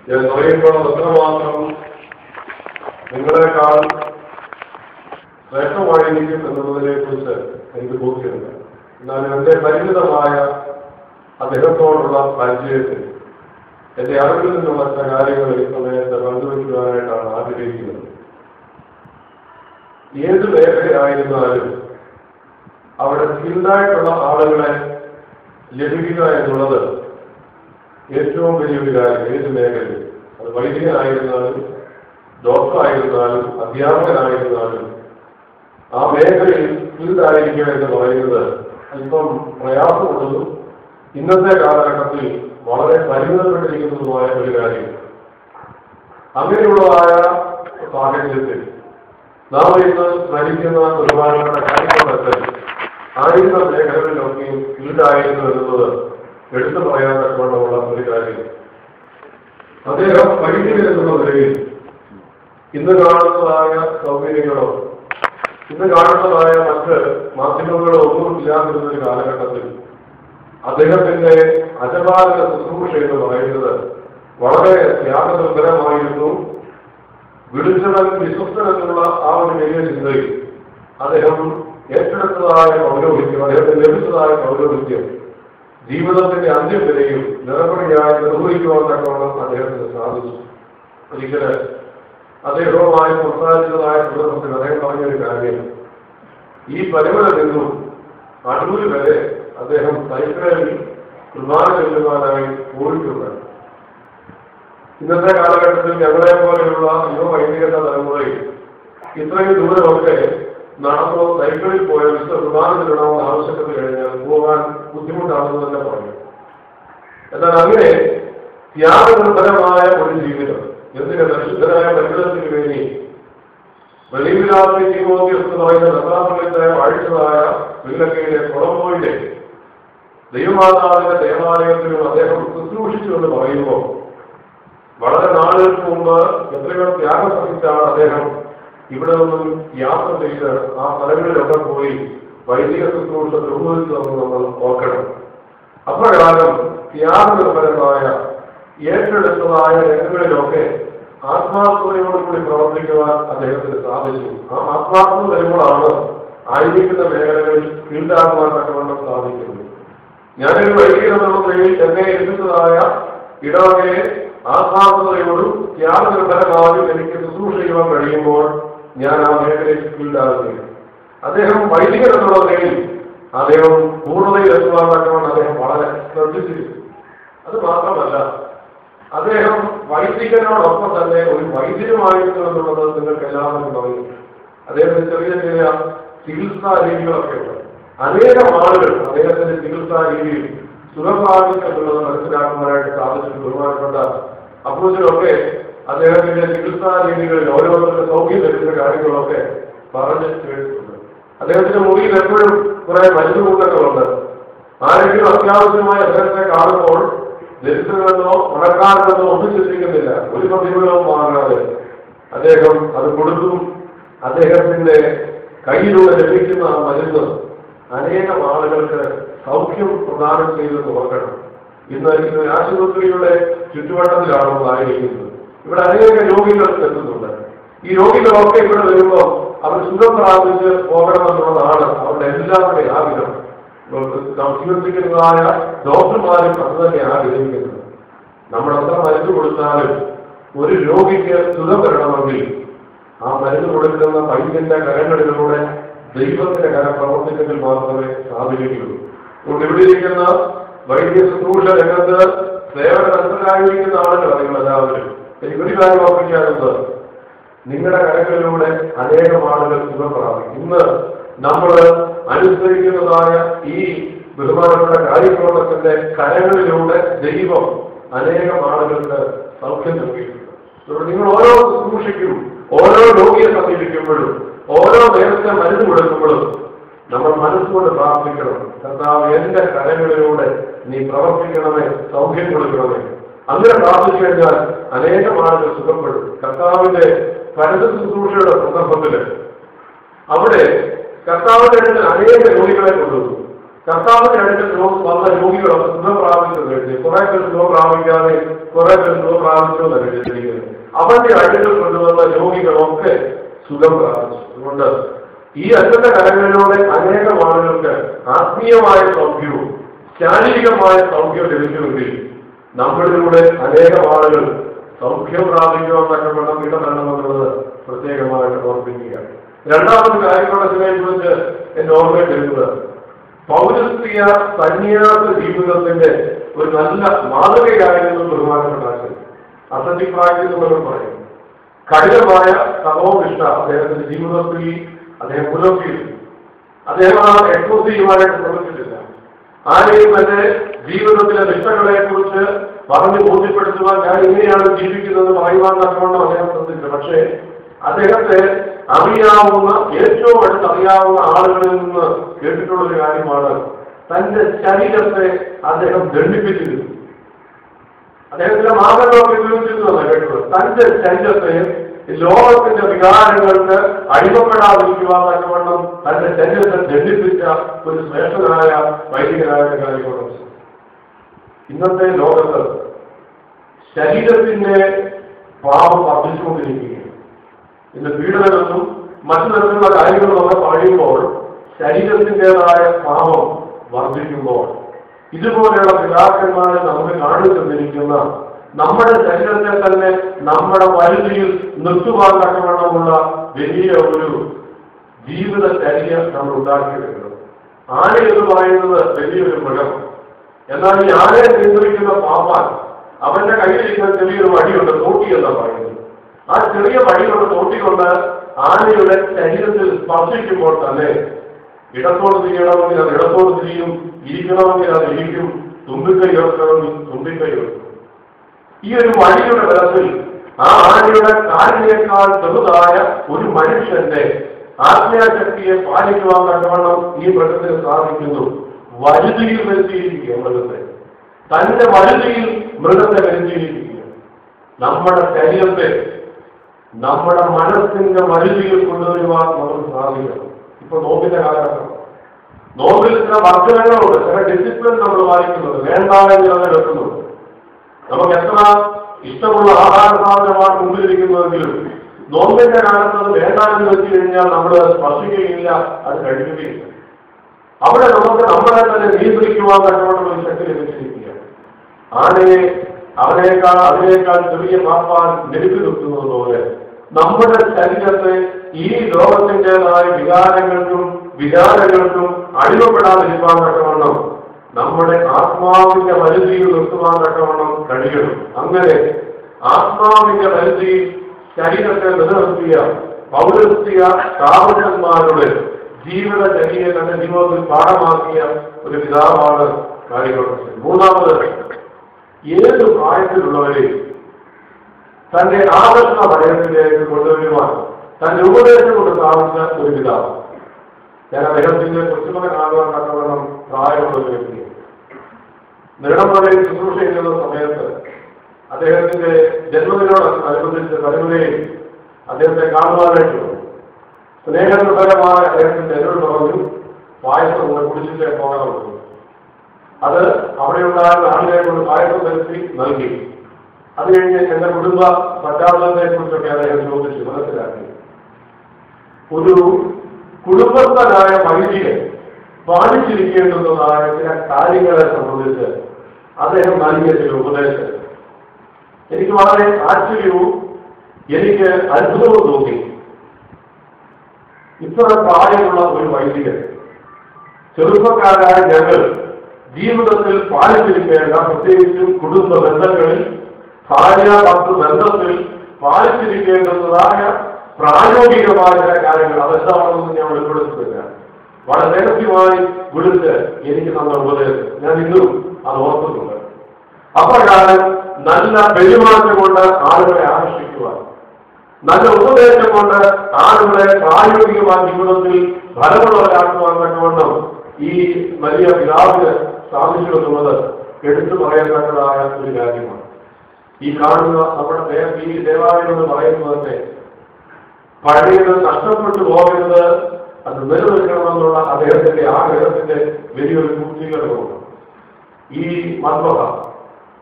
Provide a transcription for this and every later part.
ഞാൻ പറയുമ്പോൾ എത്രമാത്രം നിങ്ങളെക്കാൾ ശ്രേഷ്ഠമായിരിക്കും എന്നുള്ളതിനെ കുറിച്ച് എനിക്ക് ബോധ്യമുണ്ട്. എന്നാൽ എന്റെ പരിമിതമായ അദ്ദേഹത്തോടുള്ള പരിചയത്തിൽ എന്റെ അറിവിൽ നിന്നുള്ള ചില കാര്യങ്ങൾ ഈ സമയത്ത് പങ്കുവയ്ക്കുവാനായിട്ടാണ് ആഗ്രഹിക്കുന്നത്. ഏത് മേഖലയായിരുന്നാലും അവിടെ സ്കിൽഡായിട്ടുള്ള ആളുകളെ ലഭിക്കുക എന്നുള്ളത് ഏറ്റവും വലിയൊരു കാര്യം. ഏത് മേഖലയിൽ, അത് വൈദികനായിരുന്നാലും ഡോക്ടറായിരുന്നാലും അധ്യാപകനായിരുന്നാലും ആ മേഖലയിൽ സ്കിൽഡായിരിക്കുക എന്ന് പറയുന്നത് അല്പം പ്രയാസമുള്ളതും ഇന്നത്തെ കാലഘട്ടത്തിൽ വളരെ പരിമിതപ്പെട്ടിരിക്കുന്നതുമായ ഒരു കാര്യം. അങ്ങനെയുള്ളതായ സാഹചര്യത്തിൽ നാം ഇന്ന് സ്മരിക്കുന്ന ഒരുപാട് കാര്യങ്ങളൊക്കെ ആയിരുന്ന മേഖലകളിലൊക്കെയും സ്കിൽഡായിരുന്നു എന്നുള്ളത് എടുത്തു പറയാൻ തക്കവണ്ണമുള്ള ഒരു കാര്യം. അദ്ദേഹം വൈദ്യുതി എന്നുള്ള നിലയിൽ ഇന്ന് കാണുന്നതായ സൗകര്യങ്ങളോ ഇന്ന് കാണുന്നതായ മറ്റ് മാധ്യമങ്ങളോ ഒന്നും ഇല്ലാതിരുന്ന ഒരു കാലഘട്ടത്തിൽ അദ്ദേഹത്തിന്റെ അജപാലന ശുശ്രൂഷ എന്ന് പറയുന്നത് വളരെ ത്യാഗനിർഭരമായിരുന്നു. വിളിച്ചവൻ വിശ്വസ്തൻ എന്നുള്ള ആ ഒരു വലിയ ചിന്തയിൽ അദ്ദേഹം ഏറ്റെടുത്തതായ പൗരോഹിത്യം, അദ്ദേഹത്തിന് ലഭിച്ചതായ പൗരോഹിത്യം ജീവിതത്തിന്റെ അന്ത്യം വരെയും നിറപടിയായി നിർവഹിക്കുവാൻ തക്കവണ്ണം അദ്ദേഹത്തിന് സാധിച്ചു. ഒരിക്കല് അദ്ദേഹവുമായി സംസാരിച്ചതായ സന്ദർഭത്തിൽ അദ്ദേഹം പറഞ്ഞൊരു കാര്യം, ഈ പരിമല നിന്നും അടൂര് വരെ അദ്ദേഹം സൈക്കിളിൽ കുർബാന ചെല്ലുവാനായി പോയിട്ടുണ്ട്. ഇന്നത്തെ കാലഘട്ടത്തിൽ ഞങ്ങളെ പോലെയുള്ള യുവവൈദിക തലമുറയിൽ ഇത്രയും ദൂരമൊക്കെ നടന്നോ സൈക്കിളിൽ പോയ വിശുദ്ധ കുർബാന ചെല്ലണമെന്ന് ആവശ്യപ്പെട്ട് കഴിഞ്ഞാൽ പോകാൻ ബുദ്ധിമുട്ടാണെന്ന് തന്നെ പറഞ്ഞു. എന്നാൽ അങ്ങനെ ത്യാഗനിർഭരമായ ഒരു ജീവിതം, എന്തിന് പരിശുദ്ധരായ പരിസരത്തിന് വേണ്ടി വെളിവിലാത്ത ജീവോദ്യസ് എന്ന് പറയുന്ന രണ്ടാമത്തെ വാഴ്ചതായ വില്ലക്കയിലെ കൊളംബോയിലെ ദൈവമാതാവിന്റെ ദേവാലയത്തിലും അദ്ദേഹം ശുശ്രൂഷിച്ചു എന്ന് പറയുമ്പോൾ വളരെ നാളുകൾക്ക് മുമ്പ് എത്രയോ ത്യാഗം സഹിച്ചാണ് അദ്ദേഹം ഇവിടെ നിന്നും യാത്ര ചെയ്ത് ആ സ്ഥലങ്ങളിലൊക്കെ പോയി വൈദിക ശുശ്രൂഷ നിർവഹിച്ചതെന്ന് നമ്മൾ ഓർക്കണം. അപ്രകാരം ത്യാഗനിർഭരമായ ഏറ്റെടുത്തതായ രംഗങ്ങളിലൊക്കെ ആത്മാർത്ഥതയോടുകൂടി പ്രവർത്തിക്കുവാൻ അദ്ദേഹത്തിന് സാധിച്ചു. ആ ആത്മാർത്ഥത വരുമ്പോഴാണ് ആയിരിക്കുന്ന മേഖലകളിൽ ഫീൽഡാക്കുവാൻ തക്കവണ്ണം സാധിക്കുന്നത്. ഞാനൊരു വൈദിക നിലയിൽ എന്നെ ഏൽപ്പിച്ചതായ ഇടവകയെ ആത്മാർത്ഥതയോടും ത്യാഗനിർഭരമായും എനിക്ക് ശുശ്രൂഷ ചെയ്യുവാൻ കഴിയുമ്പോൾ ഞാൻ ആ മേഖലയിൽ ഫീൽഡാകുകയാണ്. അദ്ദേഹം വൈദികൻ എന്നുള്ള നിലയിൽ അദ്ദേഹം പൂർണ്ണതയിൽ എത്തുവാൻ തക്കവണ്ണം അദ്ദേഹം വളരെ ശ്രദ്ധിച്ചിരുന്നു. അത് മാത്രമല്ല, അദ്ദേഹം വൈദികനോടൊപ്പം തന്നെ ഒരു വൈദ്യനുമായിരുന്നു എന്നുള്ളത് നിങ്ങൾക്ക് എല്ലാവർക്കും പറയും. അദ്ദേഹത്തിന് ചെറിയ ചെറിയ ചികിത്സാ രീതികളൊക്കെ ഉണ്ട്. അനേകം ആളുകൾ അദ്ദേഹത്തിന്റെ ചികിത്സാ രീതിയിൽ സുഖപ്രാപിക്കുന്നുള്ളത് മനസ്സിലാക്കുവാനായിട്ട് സാധിച്ചു. ബഹുമാനപ്പെട്ട അപ്പോസിലൊക്കെ അദ്ദേഹത്തിന്റെ ചികിത്സാ രീതികളിൽ ഓരോരുത്തരുടെ സൗഖ്യം ലഭിക്കുന്ന കാര്യങ്ങളൊക്കെ പറഞ്ഞ് കേട്ടിട്ടുണ്ട്. അദ്ദേഹത്തിന്റെ മുറിയിൽ എപ്പോഴും കുറെ മരുന്നുകൂട്ടങ്ങളുണ്ട്. ആരെങ്കിലും അത്യാവശ്യമായി അദ്ദേഹത്തെ കാണുമ്പോൾ ദരിദ്രനെന്നോ പണക്കാരനെന്നോ ഒന്നും ചിന്തിക്കുന്നില്ല. ഒരു പ്രതിഫലവും വാങ്ങാതെ അദ്ദേഹം അത് കൊടുത്തും അദ്ദേഹത്തിന്റെ കയ്യിലൂടെ ലഭിക്കുന്ന ആ മരുന്ന് അനേകം ആളുകൾക്ക് സൗഖ്യം പ്രദാനം ചെയ്തെന്ന് ഓർക്കണം. ഇന്ന് ഇത് ആശുപത്രിയുടെ ചുറ്റുവട്ടത്തിലാണെന്നായിരിക്കുന്നത്. ഇവിടെ അനേക രോഗികൾ എത്തുന്നുണ്ട്. ഈ രോഗികളൊക്കെ ഇവിടെ വരുമ്പോൾ അവർ സുഖം പ്രാപിച്ച് പോകണമെന്നുള്ളതാണ് അവരുടെ എല്ലാവരുടെയും ആഗ്രഹം. ചികിത്സിക്കുന്നതായ ഡോക്ടർമാരും അത് തന്നെ ആഗ്രഹിക്കുന്നത്. നമ്മൾ എത്ര മരുന്ന് കൊടുത്താലും ഒരു രോഗിക്ക് സുഖം വരണമെങ്കിൽ ആ മരുന്ന് കൊടുക്കുന്ന വൈദ്യന്റെ കരങ്ങളിലൂടെ ദൈവത്തിന്റെ കരം പ്രവർത്തിച്ചെങ്കിൽ മാത്രമേ സാധിക്കുകയുള്ളൂ. അതുകൊണ്ട് ഇവിടെ ഇരിക്കുന്ന വൈദ്യ ശുശ്രൂഷ രംഗത്ത് സേവനത്തിനായിരിക്കുന്ന ആളുകൾ നിങ്ങളെല്ലാവരും എനിക്കൊരു കാര്യം ഓർമ്മിക്കാറുണ്ട്, നിങ്ങളുടെ കരങ്ങളിലൂടെ അനേകം ആളുകൾ സുഖം പ്രാപിക്കും. ഇന്ന് നമ്മൾ അനുസരിക്കുന്നതായ ഈ ബഹുമാനപ്പെട്ട കാര്യപ്രവർത്തനത്തിന്റെ കരങ്ങളിലൂടെ ദൈവം അനേകം ആളുകൾക്ക് സൗഖ്യം നൽകിയിട്ടുണ്ട്. അതുകൊണ്ട് നിങ്ങൾ ഓരോ ശുശ്രൂഷയ്ക്കും ഓരോ രോഗിയെ സമീപിക്കുമ്പോഴും ഓരോ നേരത്തെ മരുന്ന് കൊടുക്കുമ്പോഴും നമ്മൾ മനസ്സുകൊണ്ട് പ്രാർത്ഥിക്കണം, കർത്താവ് എന്റെ കരങ്ങളിലൂടെ നീ പ്രവർത്തിക്കണമേ, സൗഖ്യം കൊടുക്കണമേ. അങ്ങനെ പ്രാർത്ഥിച്ചു കഴിഞ്ഞാൽ അനേകം ആളുകൾ സുഖപ്പെടും. കർത്താവിന്റെ പരസ്യ ശുശ്രൂഷയുടെ സന്ദർഭത്തില് അവിടെ കർത്താവിന്റെ അടുത്ത് അനേക രോഗികളെ കൊണ്ടുവന്നു. കർത്താവിന്റെ അടുക്കൽ വന്ന രോഗികളൊക്കെ സുഖം പ്രാപിച്ചത് കഴിഞ്ഞ് കുറെ പേർ സുഖം പ്രാപിക്കാതെ കുറെ പേർ സുഖം പ്രാപിച്ചെന്ന് എഴുതിയിരിക്കുന്നത്. അവന്റെ അടുക്കൽ കൊണ്ടുവന്ന രോഗികളൊക്കെ സുഖം പ്രാപിച്ചു. അതുകൊണ്ട് ഈ അച്ഛന്റെ കരങ്ങളിലൂടെ അനേകം ആളുകൾക്ക് ആത്മീയമായ സൗഖ്യവും ശാരീരികമായ സൗഖ്യവും ലഭിക്കുമെങ്കിൽ നമ്മളിലൂടെ അനേകം ആളുകൾ സൗഖ്യം പ്രാപിക്കുവാനൊക്കെ വേണം ഇടപെടണമെന്നുള്ളത് പ്രത്യേകമായിട്ട് ഓർമ്മിക്കുക. രണ്ടാമത്തെ കാര്യങ്ങളെ കുറിച്ച് എന്റെ ഓർമ്മയിൽ വരുന്നത് പൗരസ്ത്രീയ സന്യാസ ജീവിതത്തിന്റെ ഒരു നല്ല മാതൃകയായിരുന്നു ബഹുമാനപ്പെട്ട അസന്റിക് പ്രാക്ടീസ് എന്നൊക്കെ പറയും. കഠിനമായ തപോനിഷ്ഠ അദ്ദേഹത്തിന്റെ ജീവിതത്തിൽ അദ്ദേഹം പുലർത്തിയിരുന്നു. അദ്ദേഹം ആ എക്സ്ക്ലൂസീവായിട്ട് പ്രവർത്തിച്ചിട്ടില്ല. ആരെയും തന്റെ ജീവിതത്തിലെ നിഷ്ഠകളെ കുറിച്ച് പറഞ്ഞ് ബോധ്യപ്പെടുത്തുവാൻ ഞാൻ ഇങ്ങനെയാണ് ജീവിക്കുന്നത് പറയുവാൻ തക്കവണ്ണം അദ്ദേഹം ശ്രദ്ധിച്ചു. പക്ഷേ അദ്ദേഹത്തെ അറിയാവുന്ന ഏറ്റവും അടുത്തറിയാവുന്ന ആളുകളിൽ നിന്ന് കേട്ടിട്ടുള്ളൊരു കാര്യമാണ് തന്റെ ശരീരത്തെ അദ്ദേഹം ദണ്ഡിപ്പിച്ചിരുന്നു. അദ്ദേഹത്തിന്റെ മാർഗങ്ങളൊക്കെ ഉപയോഗിച്ചിരുന്നതാണ് കേട്ടത്. തന്റെ ശരീരത്തെ ലോകത്തിന്റെ വികാരങ്ങൾക്ക് അടിമപ്പെടാതിരിക്കുവാൻ തക്കവണ്ണം തന്റെ ശരീരത്തെ ദണ്ഡിപ്പിച്ച ഒരു ശ്രേഷ്ഠനായ വൈദികനായ കാര്യമാണ്. ഇന്നത്തെ ലോകത്ത് ശരീരത്തിന്റെ പാപം വർദ്ധിച്ചുകൊണ്ടിരിക്കുകയാണ്. ഇന്ന് പീഡനമെന്നും മറ്റു തരത്തിലുള്ള കാര്യങ്ങളൊക്കെ പറയുമ്പോൾ ശരീരത്തിൻ്റെതായ പാപം വർദ്ധിക്കുമ്പോൾ ഇതുപോലെയുള്ള പിതാക്കന്മാരെ നമുക്ക് കാണിച്ചെന്നിരിക്കുന്ന നമ്മുടെ ശരീരത്തെ തന്നെ നമ്മുടെ പരിധിയിൽ നിർത്തുവാൻ തക്കവണ്ണമുള്ള വലിയ ഒരു ജീവിതചര്യ നമ്മൾ ഉണ്ടാക്കിയെടുക്കണം. ആന എന്ന് പറയുന്നത് വലിയൊരു മൃഗം. എന്നാൽ ഈ ആനയെ നിയന്ത്രിക്കുന്ന പാപ്പാൻ അവന്റെ കയ്യിലിരിക്കുന്ന ചെറിയൊരു വടിയുണ്ട്, തോട്ടി എന്നാ പറയുന്നത്. ആ ചെറിയ വടികൊണ്ട് തോട്ടിക്കൊണ്ട് ആനയുടെ ശരീരത്തിൽ സ്പർശിക്കുമ്പോൾ തന്നെ ഇടത്തോട് തിരിയണമെങ്കിൽ അത് ഇടത്തോട് തിരിയും, ഇരിക്കണമെങ്കിൽ അത് ഇരിക്കും, തുമ്പിക്കൈ ഉയർത്തണമെങ്കിൽ തുമ്പിക്കൈ ഉയർത്തും. ഈ ഒരു വടിയുടെ ബലത്തിൽ ആ ആനയുടെ കാലിനേക്കാൾ ചെറുതായ ഒരു മനുഷ്യന്റെ ആത്മീയശക്തിയെ പാലിക്കുവാൻ തക്കവണ്ണം ഈ മൃഗത്തിന് സാധിക്കുന്നു. വലുതിയിൽ വരുത്തിയിരിക്കുക മൃഗത്തെ, തന്റെ വലുതിയിൽ മൃഗത്തെ വരുത്തിയിരിക്കുക. നമ്മുടെ ശരീരത്തെ നമ്മുടെ മനസ്സിന്റെ വലുതിയിൽ കൊണ്ടുവരുവാൻ നമുക്ക് സാധിക്കണം. ഇപ്പൊ നോമ്പിന്റെ കാലഘട്ടം, നോമ്പിൽ ചില വർദ്ധനകളുണ്ട്, ചില ഡിസിപ്ലിൻ നമ്മൾ വായിക്കുന്നുണ്ട്, വേണ്ടായെങ്കിൽ അത് എടുക്കുന്നുണ്ട്. നമുക്ക് എത്ര ഇഷ്ടമുള്ള ആഹാര സാധനമാണ് മുമ്പിലിരിക്കുന്നതെങ്കിലും നോമ്പിന്റെ കാലത്ത് അത് വേണ്ടായെന്ന് വെച്ച് കഴിഞ്ഞാൽ നമ്മൾ സ്പർശിക്കുകയില്ല, അത് കഴിക്കുകയില്ല. അവിടെ നമുക്ക് നമ്മളെ തന്നെ നിയന്ത്രിക്കുവാൻ തക്കവണ്ണം ഒരു ശക്തി ലഭിച്ചിരിക്കുകയാണ്. ആനയെ അതിനേക്കാൾ ചെറിയ പാപ്പാൻ മെരുക്കി നിർത്തുന്നത് പോലെ നമ്മുടെ ശരീരത്തെ ഈ ലോകത്തിൻ്റെതായ വികാരങ്ങൾക്കും വിചാരങ്ങൾക്കും അടിമപ്പെടാതിരിക്കാൻ തക്കവണ്ണം നമ്മുടെ ആത്മാവിന്റെ പരിധിയിൽ നിർത്തുവാൻ തക്കവണ്ണം കഴിയണം. അങ്ങനെ ആത്മാവിന്റെ പരിധിയിൽ ശരീരത്തെ നിലനിർത്തിയ പൗരസ്ത്യ സ്ഥാപകന്മാരുടെ ജീവിതചര്യയെ തന്റെ ജീവിതത്തിൽ പാഠമാക്കിയ ഒരു പിതാവാണ് കാര്യങ്ങൾ. മൂന്നാമത്, ഏത് പ്രായത്തിലുള്ളവരെ തന്റെ ആദർശ വലയത്തിലേക്ക് കൊണ്ടുവരുവാൻ തന്റെ ഉപദേശം കൊണ്ട് സ്ഥാപിച്ച ഒരു പിതാവ്. ഞാൻ അദ്ദേഹത്തിന്റെ കൊച്ചുമകനാകാൻ തക്കവണ്ണം പ്രായമുള്ള ഒരു വ്യക്തി. നെടുമലയിൽ ശുശ്രൂഷ ചെയ്യുന്ന സമയത്ത് അദ്ദേഹത്തിന്റെ ജന്മദിനോടനുബന്ധിച്ച് തലമുറയിൽ അദ്ദേഹത്തെ കാണുവാനായിട്ട് സ്നേഹനിർഭരമായ അദ്ദേഹത്തിന്റെ എന്നോട് പറഞ്ഞു, പായസം കുടിച്ചിട്ടേ പോകാനുള്ളൂ. അത് അവിടെയുണ്ടായിരുന്ന ആളുകളെ കൊണ്ട് പായസം വരുത്തി നൽകി. അത് കഴിഞ്ഞ് എന്റെ കുടുംബ പശ്ചാത്തലത്തെ കുറിച്ചൊക്കെ അദ്ദേഹം ചോദിച്ചു മനസ്സിലാക്കി. ഒരു കുടുംബസ്ഥനായ വൈദികൻ പാലിച്ചിരിക്കേണ്ടുന്നതായ ചില കാര്യങ്ങളെ സംബന്ധിച്ച് അദ്ദേഹം നൽകിയ ചില ഉപദേശം എനിക്ക് വളരെ ആശ്ചര്യവും എനിക്ക് അത്ഭുതവും തോന്നി. ഇത്ര പ്രായമുള്ള ഒരു വൈദികൻ, ചെറുപ്പക്കാരായ ഞങ്ങൾ ജീവിതത്തിൽ പാലിച്ചിരിക്കേണ്ട, പ്രത്യേകിച്ചും കുടുംബ ബന്ധങ്ങളിൽ ഭാര്യ ഭർത്തൃ ബന്ധത്തിൽ പാലിച്ചിരിക്കേണ്ടതായ പ്രായോഗികമായ ചില കാര്യങ്ങൾ അതെന്താണെന്ന് ഞാൻ വെളിപ്പെടുത്തുന്നില്ല. വളരെ രഹസ്യമായി വിളിച്ച് എനിക്ക് തന്ന ഉപദേശം ഞാൻ ഇന്നും അത് ഓർക്കുന്നുണ്ട്. അപ്രകാരം നല്ല പെരുമാറ്റം കൊണ്ട് ആളുകളെ ആകർഷിക്കുവാൻ, നല്ല ഉപദേശം കൊണ്ട് ആളുകളെ പ്രായോഗികമായ ജീവിതത്തിൽ ഫലമുള്ളവരാക്കുവാൻ തക്കവണ്ണം ഈ വലിയ പിതാവിന് സാധിച്ചു എന്നുള്ളത് എടുത്തു പറയത്തക്കതായ ഒരു കാര്യമാണ്. ഈ കാണുന്ന നമ്മുടെ ഈ ദേവാലയം എന്ന് പറയുന്നത് തന്നെ പഴയത് നഷ്ടപ്പെട്ടു പോകരുത് അത് നിലനിൽക്കണമെന്നുള്ള അദ്ദേഹത്തിന്റെ ആഗ്രഹത്തിന്റെ വലിയൊരു പൂർത്തീകരണമുണ്ട്. ഈ മത്വക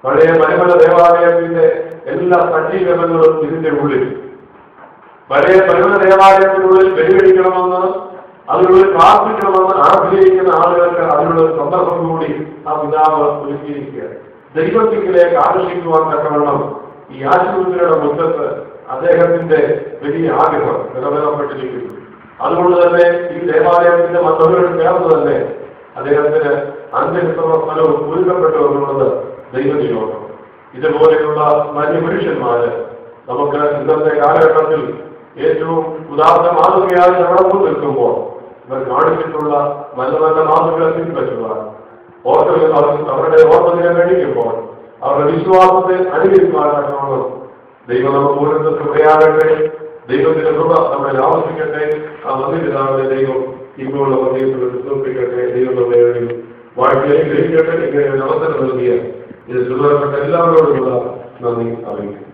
പഴയ പരിമല ദേവാലയത്തിന്റെ എല്ലാ സജ്ജീകരണങ്ങളും ഇതിന്റെ ഉള്ളിൽ, പഴയ പരിമല ദേവാലയത്തിനുള്ളിൽ ബലികഴിക്കണമെന്ന് അതിനുള്ളിൽ പ്രാർത്ഥിക്കണമെന്ന് ആഗ്രഹിക്കുന്ന ആളുകൾക്ക് അതിനുള്ള സന്ദർഭം കൂടി ആ പിതാവ് ഒരുക്കിയിരിക്കുകയാണ്. ദൈവത്തിലേക്ക് ആകർഷിക്കുവാൻ തക്കവണ്ണം ഈ ആശുപത്രിയുടെ മുറ്റത്ത് അദ്ദേഹത്തിന്റെ വലിയ ആഗ്രഹം നിറവേറപ്പെട്ടിരിക്കുന്നു. അതുകൊണ്ട് തന്നെ ഈ ദേവാലയത്തിന്റെ മതങ്ങൾ ചേർന്ന് തന്നെ അദ്ദേഹത്തിന് അന്ത്യവിശ്രമ സ്ഥലവും ഒരുക്കപ്പെട്ടു എന്നുള്ളത് ദൈവനിയോഗം. ഇതുപോലെയുള്ള മനുഷ്യന്മാര് നമുക്ക് ഇന്നത്തെ കാലഘട്ടത്തിൽ ഏറ്റവും ഉദാഹരണ മാതൃകയായി നമ്മുടെ മുൻ നിൽക്കുമ്പോൾ ഇവർ കാണിച്ചിട്ടുള്ള നല്ല നല്ല മാതൃകകൾ പിൻപറ്റുക, അവരുടെ ഓർമ്മദിനെ കഴിക്കുമ്പോൾ അവരുടെ വിശ്വാസത്തെ അനുകരിക്കുവാനാകണം. ദൈവം നമുക്ക് ഓരോരുത്തർ കൃപയാകട്ടെ. ദൈവത്തിന്റെ കൃപ നമ്മളെ ആവശ്യിക്കട്ടെ. ആ നന്ദിപിതാവിന്റെ ദൈവം ഇപ്പോൾ നമ്മുടെ വിശ്വസിപ്പിക്കട്ടെ. ദൈവം നമ്മളെ വാഴ്ചയെ ഗ്രഹിക്കട്ടെ. ഇങ്ങനെ ഒരു അവസരം നൽകിയ ഇത് ചുമതലപ്പെട്ട എല്ലാവരോടുമുള്ള നന്ദി അറിയിക്കും.